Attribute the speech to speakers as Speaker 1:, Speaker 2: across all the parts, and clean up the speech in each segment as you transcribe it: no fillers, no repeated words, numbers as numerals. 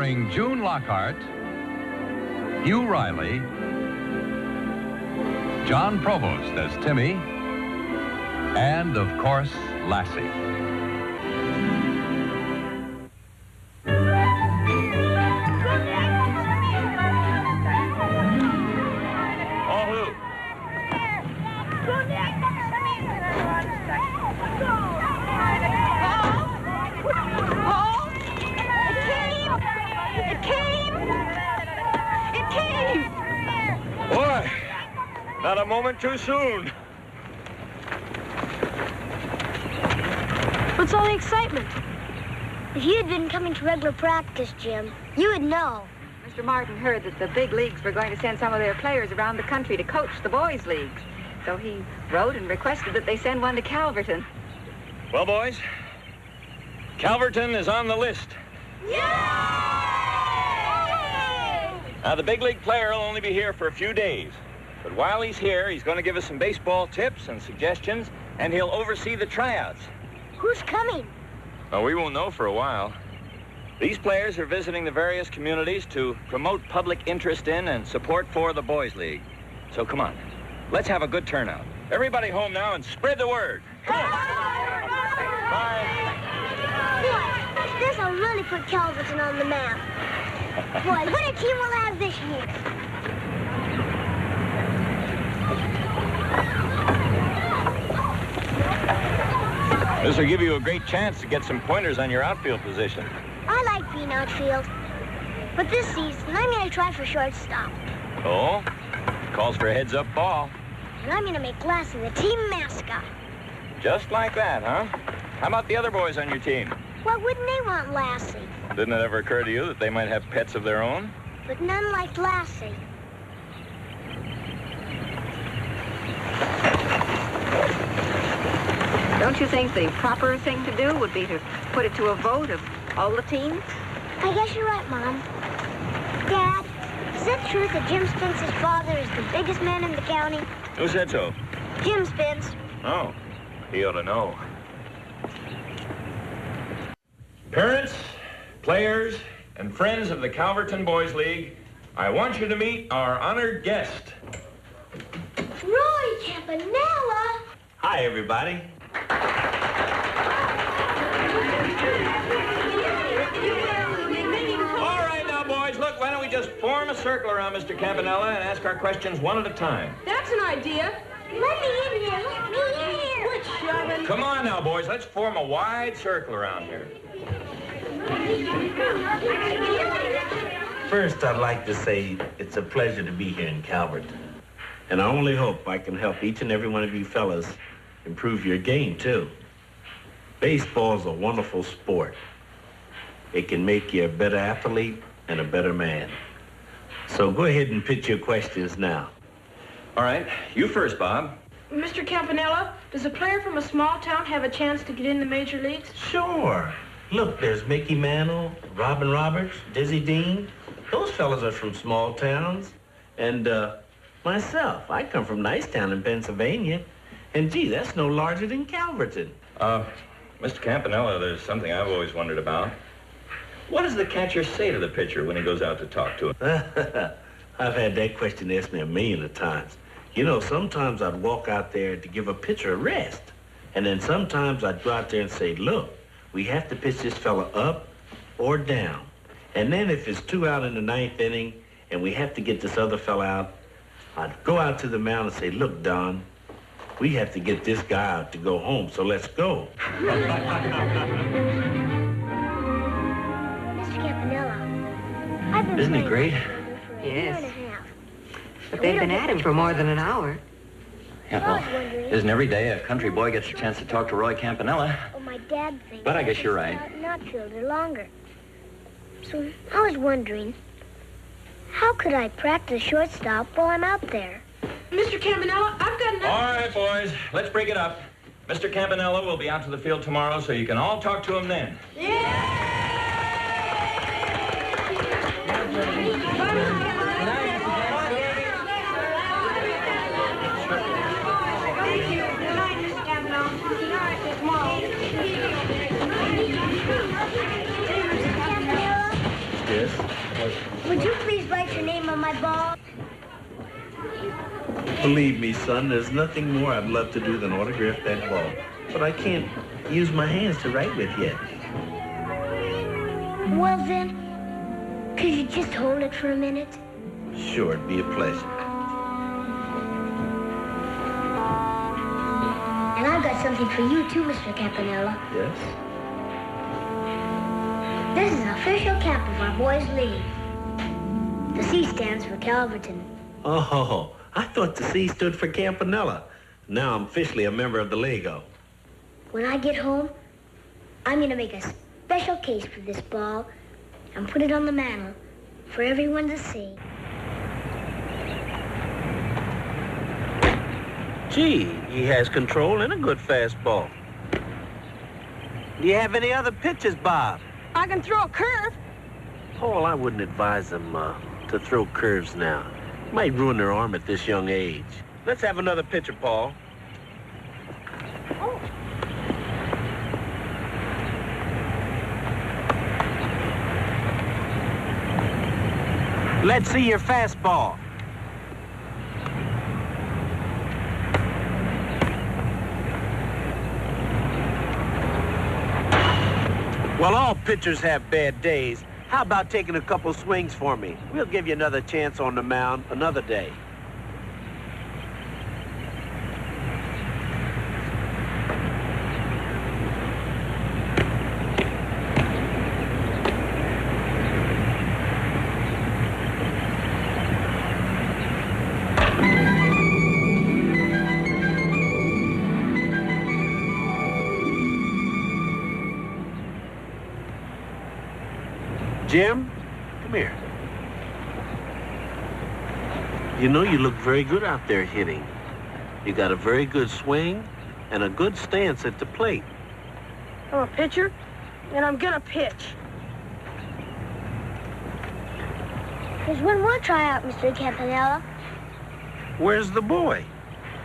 Speaker 1: starring June Lockhart, Hugh Riley, John Provost as Timmy, and, of course, Lassie.
Speaker 2: Boy, not a moment too soon.
Speaker 3: What's all the excitement? If you had been coming to regular practice, Jim, you would know.
Speaker 4: Mr. Martin heard that the big leagues were going to send some of their players around the country to coach the boys' leagues. So he wrote and requested that they send one to Calverton.
Speaker 2: Well, boys, Calverton is on the list.
Speaker 3: Yay!
Speaker 2: Now, the big league player will only be here for a few days. But while he's here, he's going to give us some baseball tips and suggestions, and he'll oversee the tryouts.
Speaker 3: Who's coming?
Speaker 2: Well, we won't know for a while. These players are visiting the various communities to promote public interest in and support for the Boys League. So come on, let's have a good turnout. Everybody home now and spread the word. Come on. Bye.
Speaker 3: This'll really put Calverton on the map. Boy, what a team we'll have this year.
Speaker 2: This will give you a great chance to get some pointers on your outfield position.
Speaker 3: I like being outfield. But this season, I'm going to try for shortstop.
Speaker 2: Oh? Calls for a heads-up ball.
Speaker 3: And I'm going to make Lassie the team mascot.
Speaker 2: Just like that, huh? How about the other boys on your team?
Speaker 3: Why wouldn't they want Lassie?
Speaker 2: Didn't it ever occur to you that they might have pets of their own?
Speaker 3: But none like Lassie.
Speaker 4: Don't you think the proper thing to do would be to put it to a vote of all the teams?
Speaker 3: I guess you're right, Mom. Dad, is it true that Jim Spence's father is the biggest man in the county?
Speaker 2: Who said so?
Speaker 3: Jim Spence.
Speaker 2: Oh, he ought to know. Parents, players, and friends of the Calverton Boys League, I want you to meet our honored guest.
Speaker 3: Roy Campanella!
Speaker 5: Hi, everybody.
Speaker 2: All right now, boys, look, why don't we just form a circle around Mr. Campanella and ask our questions one at a time.
Speaker 6: That's an idea.
Speaker 3: Let me in here! Let me in here!
Speaker 6: Quit shoving.
Speaker 2: Come on now, boys, let's form a wide circle around here.
Speaker 5: First, I'd like to say it's a pleasure to be here in Calverton. And I only hope I can help each and every one of you fellas improve your game, too. Baseball's a wonderful sport. It can make you a better athlete and a better man. So go ahead and pitch your questions now.
Speaker 2: All right, you first, Bob.
Speaker 6: Mr. Campanella, does a player from a small town have a chance to get in the major leagues?
Speaker 5: Sure. Look, there's Mickey Mantle, Robin Roberts, Dizzy Dean. Those fellas are from small towns. And, myself, I come from Nicetown in Pennsylvania. And, gee, that's no larger than Calverton.
Speaker 2: Mr. Campanella, there's something I've always wondered about. What does the catcher say to the pitcher when he goes out to talk to him?
Speaker 5: I've had that question asked me a million of times. You know, sometimes I'd walk out there to give a pitcher a rest. And then sometimes I'd go out there and say, look, we have to pitch this fella up or down. And then if it's 2 out in the 9th inning and we have to get this other fella out, I'd go out to the mound and say, look, Don, we have to get this guy out to go home, so let's go.
Speaker 3: Mr. Campanella, I've been
Speaker 5: Isn't he
Speaker 3: playing
Speaker 5: great?
Speaker 3: for a year and a
Speaker 4: Yes.
Speaker 3: half.
Speaker 4: But they've been at him for more than an hour.
Speaker 3: I was wondering.
Speaker 7: Isn't every day a country boy gets a chance to talk to Roy Campanella?
Speaker 3: Oh, my dad thinks.
Speaker 7: But I guess you're right.
Speaker 3: An outfielder longer. So I was wondering, how could I practice shortstop while I'm out there?
Speaker 6: Mr. Campanella, I've got another...
Speaker 2: All right, boys, let's break it up. Mr. Campanella will be out to the field tomorrow, so you can all talk to him then.
Speaker 5: Yes?
Speaker 3: Would you please write your name on my ball?
Speaker 5: Believe me, son, there's nothing more I'd love to do than autograph that ball. But I can't use my hands to write with yet.
Speaker 3: Well then, could you just hold it for a minute?
Speaker 5: Sure, it'd be a pleasure.
Speaker 3: And I've got something for you too, Mr. Campanella.
Speaker 5: Yes?
Speaker 3: This is an official cap of our boys' league. The C stands for Calverton.
Speaker 5: Oh, I thought the C stood for Campanella. Now I'm officially a member of the Lego.
Speaker 3: When I get home, I'm going to make a special case for this ball and put it on the mantle for everyone to see.
Speaker 5: Gee, he has control and a good fastball. Do you have any other pitches, Bob?
Speaker 6: I can throw a curve.
Speaker 5: Oh, well, I wouldn't advise them to throw curves now. Might ruin their arm at this young age. Let's have another pitcher, Paul.
Speaker 3: Oh.
Speaker 5: Let's see your fastball. Well, all pitchers have bad days. How about taking a couple swings for me? We'll give you another chance on the mound another day. Jim, come here. You know you look very good out there hitting. You got a very good swing and a good stance at the plate.
Speaker 6: I'm a pitcher, and I'm gonna pitch.
Speaker 3: There's one more tryout, Mr. Campanella.
Speaker 5: Where's the boy?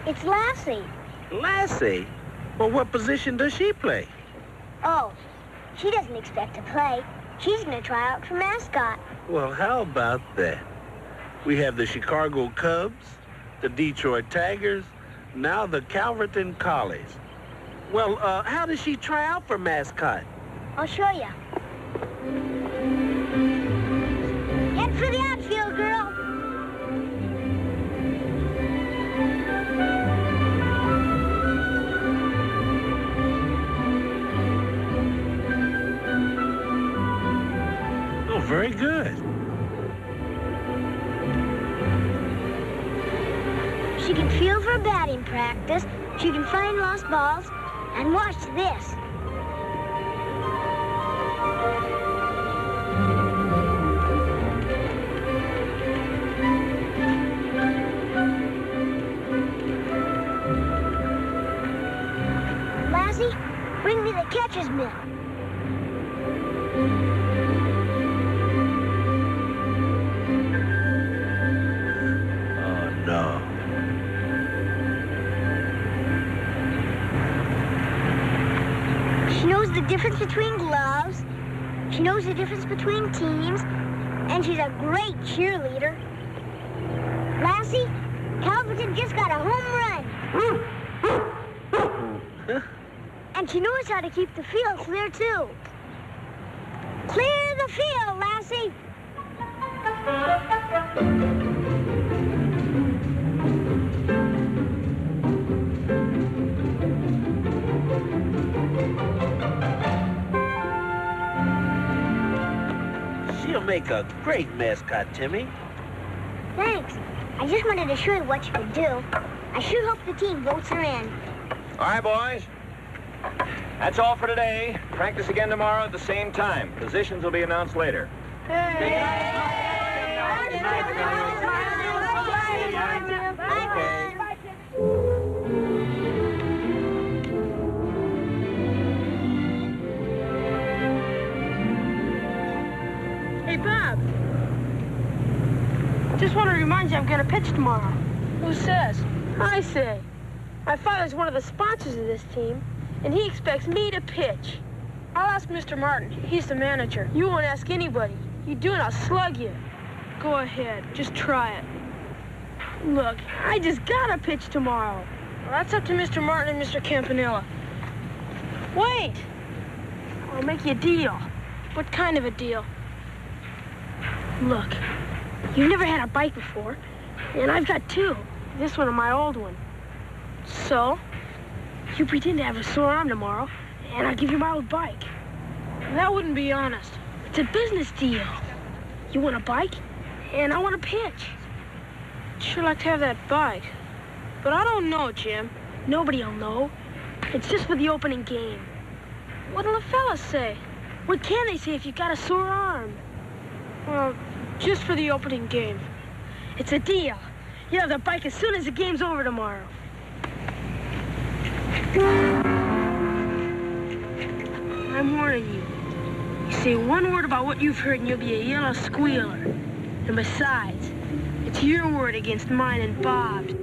Speaker 3: It's Lassie.
Speaker 5: Lassie? Well, what position does she play?
Speaker 3: Oh, she doesn't expect to play. She's going to try out for Mascot.
Speaker 5: Well, how about that? We have the Chicago Cubs, the Detroit Tigers, now the Calverton Collies. Well, how does she try out for Mascot?
Speaker 3: I'll show you. Head for the outfield, girl.
Speaker 5: Oh, very good.
Speaker 3: She can feel for batting practice. She can find lost balls. And watch this. Lassie, bring me the catcher's mitt.
Speaker 5: Oh, no.
Speaker 3: She knows the difference between gloves. She knows the difference between teams. And she's a great cheerleader. Lassie, Calverton just got a home run. And she knows how to keep the field clear, too. Clear the field, Lassie.
Speaker 5: She'll make a great mascot, Timmy.
Speaker 3: Thanks. I just wanted to show you what you could do. I sure hope the team votes her in.
Speaker 2: All right, boys. That's all for today. Practice again tomorrow at the same time. Positions will be announced later.
Speaker 6: Hey, Bob. Just want to remind you I'm gonna pitch tomorrow. Who says? I say. My father's one of the sponsors of this team, and he expects me to pitch. I'll ask Mr. Martin. He's the manager. You won't ask anybody. You do, and I'll slug you. Go ahead. Just try it. Look, I just gotta pitch tomorrow. Well, that's up to Mr. Martin and Mr. Campanella. Wait! I'll make you a deal. What kind of a deal? Look, you've never had a bike before, and I've got two. This one and my old one. So, you pretend to have a sore arm tomorrow, and I'll give you my old bike. That wouldn't be honest. It's a business deal. You want a bike, and I want a pitch. I'd sure like to have that bike. But I don't know, Jim. Nobody'll know. It's just for the opening game. What'll the fellas say? What can they say if you've got a sore arm? Well, just for the opening game. It's a deal. You'll have the bike as soon as the game's over tomorrow. I'm warning you. You say one word about what you've heard and you'll be a yellow squealer. And besides, it's your word against mine and Bob's.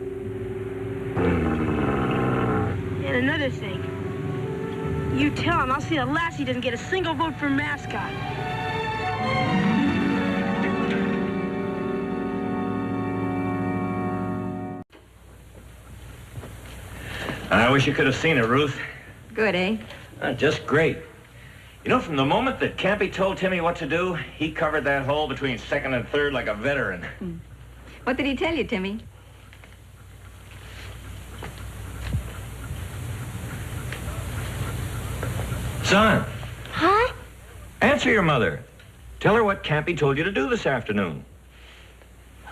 Speaker 6: And another thing. You tell him I'll see that Lassie doesn't get a single vote for Mascot.
Speaker 2: I wish you could have seen it, Ruth.
Speaker 4: Good, eh?
Speaker 2: Just great. You know, from the moment that Campy told Timmy what to do, he covered that hole between second and third like a veteran.
Speaker 4: What did he tell you, Timmy?
Speaker 2: Son.
Speaker 3: Huh?
Speaker 2: Answer your mother. Tell her what Campy told you to do this afternoon.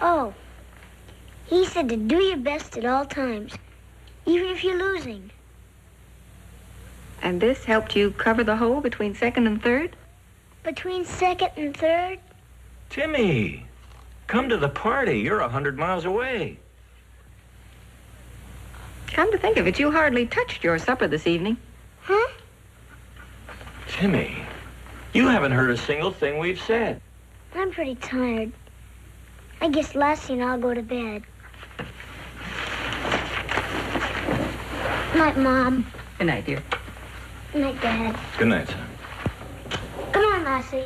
Speaker 3: Oh. He said to do your best at all times, even if you're losing.
Speaker 4: And this helped you cover the hole between second and third?
Speaker 3: Between second and third?
Speaker 2: Timmy, come to the party. You're 100 miles away.
Speaker 4: Come to think of it, you hardly touched your supper this evening.
Speaker 3: Huh?
Speaker 2: Timmy, you haven't heard a single thing we've said.
Speaker 3: I'm pretty tired. I guess Lassie and I'll go to bed. Night, Mom.
Speaker 4: Good night, dear.
Speaker 3: Night, Dad.
Speaker 2: Good night, son.
Speaker 3: Come on, Lassie.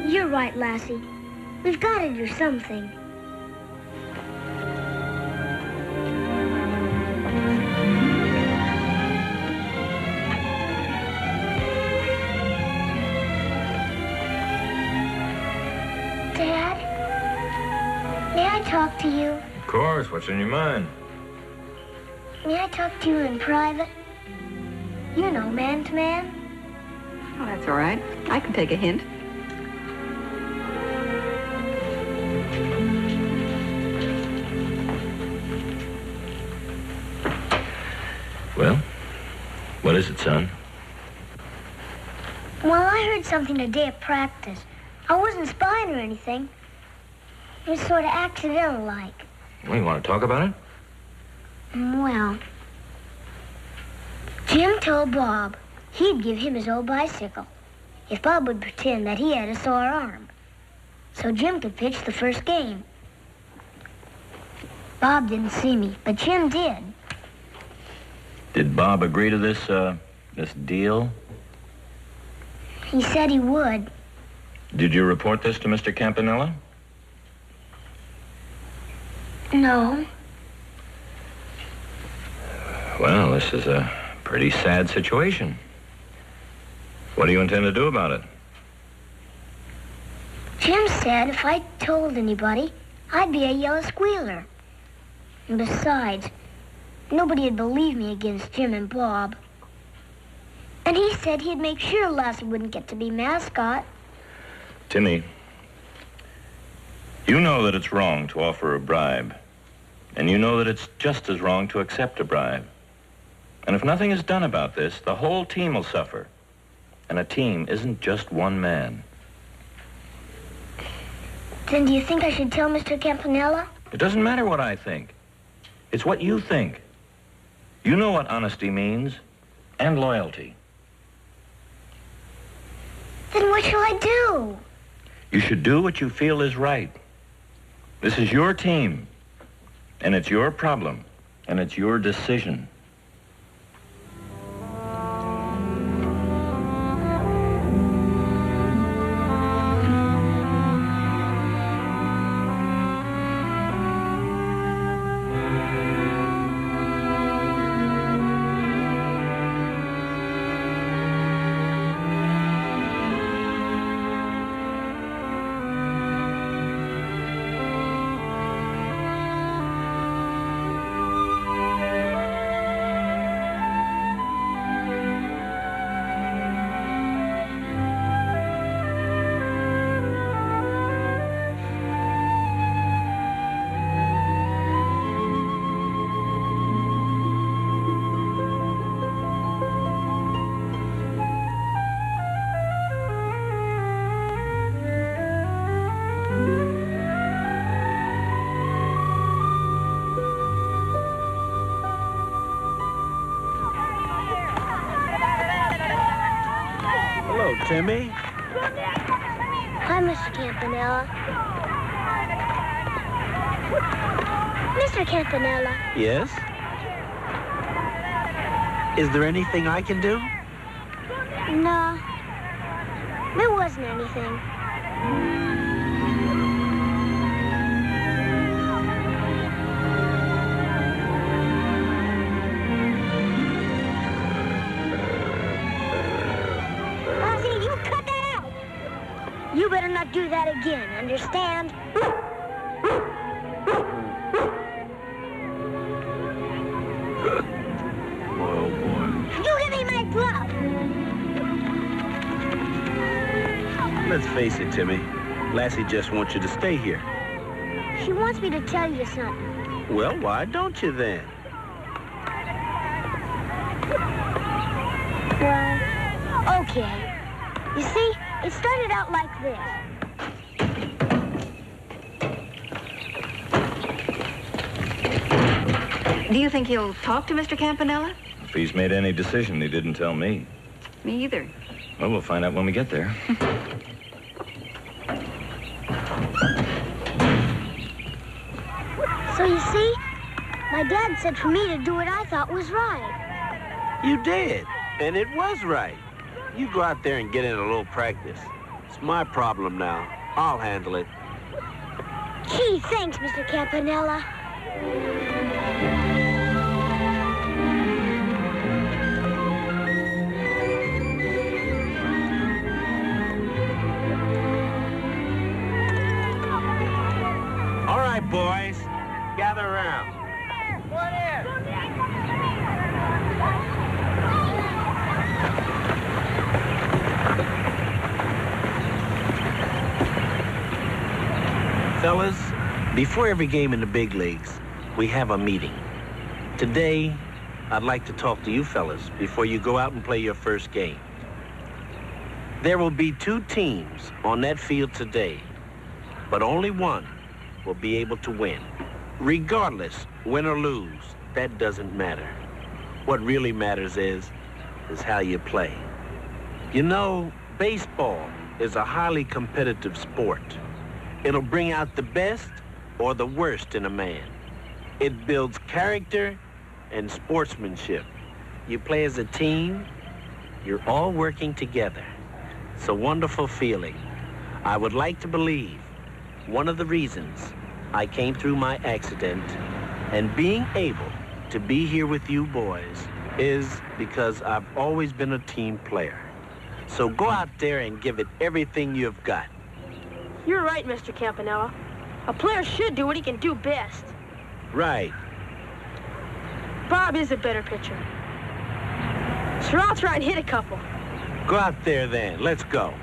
Speaker 3: You're right, Lassie. We've got to do something. Dad, may I talk to you?
Speaker 2: Of course. What's in your mind?
Speaker 3: May I talk to you in private? You know, man to man.
Speaker 4: Oh, that's all right. I can take a hint.
Speaker 2: Well, what is it, son?
Speaker 3: Well, I heard something today at practice. I wasn't spying or anything. It was sort of accidental-like.
Speaker 2: Well, you want to talk about it?
Speaker 3: Well, Jim told Bob he'd give him his old bicycle if Bob would pretend that he had a sore arm, so Jim could pitch the first game. Bob didn't see me, but Jim did.
Speaker 2: Did Bob agree to this deal?
Speaker 3: He said he would.
Speaker 2: Did you report this to Mr. Campanella?
Speaker 3: No.
Speaker 2: Well, this is a pretty sad situation. What do you intend to do about it?
Speaker 3: Jim said if I told anybody, I'd be a yellow squealer. And besides, nobody would believe me against Jim and Bob. And he said he'd make sure Lassie wouldn't get to be Mascot.
Speaker 2: Timmy, you know that it's wrong to offer a bribe. And you know that it's just as wrong to accept a bribe. And if nothing is done about this, the whole team will suffer. And a team isn't just one man.
Speaker 3: Then do you think I should tell Mr. Campanella?
Speaker 2: It doesn't matter what I think. It's what you think. You know what honesty means, and loyalty.
Speaker 3: Then what shall I do?
Speaker 2: You should do what you feel is right. This is your team, and it's your problem, and it's your decision.
Speaker 8: Timmy?
Speaker 3: Hi, Mr. Campanella. Mr. Campanella.
Speaker 8: Yes? Is there anything I can do?
Speaker 3: No. There wasn't anything. Lassie, you cut that out! You better not do that again, understand?
Speaker 8: Oh, boy.
Speaker 3: You give me my glove!
Speaker 8: Let's face it, Timmy. Lassie just wants you to stay here.
Speaker 3: She wants me to tell you something.
Speaker 8: Well, why don't you then?
Speaker 3: Well, okay. You see, it started out like this.
Speaker 4: Do you think he'll talk to Mr. Campanella?
Speaker 2: If he's made any decision, he didn't tell me.
Speaker 4: Me either.
Speaker 2: Well, we'll find out when we get there.
Speaker 3: So you see, my dad said for me to do what I thought was right.
Speaker 8: You did, and it was right. You go out there and get in a little practice. It's my problem now. I'll handle it.
Speaker 3: Gee, thanks, Mr. Campanella.
Speaker 8: All right, boys. Gather around. Fellas, before every game in the big leagues, we have a meeting. Today, I'd like to talk to you fellas before you go out and play your first game. There will be 2 teams on that field today, but only one will be able to win. Regardless, win or lose, that doesn't matter. What really matters is how you play. You know, baseball is a highly competitive sport. It'll bring out the best or the worst in a man. It builds character and sportsmanship. You play as a team, you're all working together. It's a wonderful feeling. I would like to believe one of the reasons I came through my accident and being able to be here with you boys is because I've always been a team player. So go out there and give it everything you've got.
Speaker 6: You're right, Mr. Campanella. A player should do what he can do best.
Speaker 8: Right.
Speaker 6: Bob is a better pitcher. Sure, I'll try and hit a couple.
Speaker 8: Go out there then. Let's go.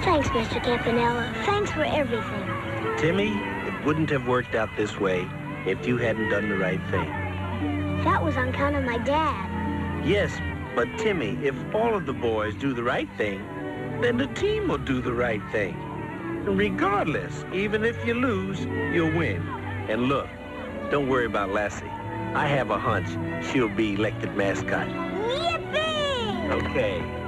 Speaker 3: Thanks, Mr. Campanella. Thanks for everything.
Speaker 8: Timmy, it wouldn't have worked out this way if you hadn't done the right thing.
Speaker 3: That was on account of my dad.
Speaker 8: Yes, but Timmy, if all of the boys do the right thing, then the team will do the right thing. Regardless, even if you lose, you'll win. And look, don't worry about Lassie. I have a hunch she'll be elected mascot.
Speaker 3: Yippee!
Speaker 8: Okay.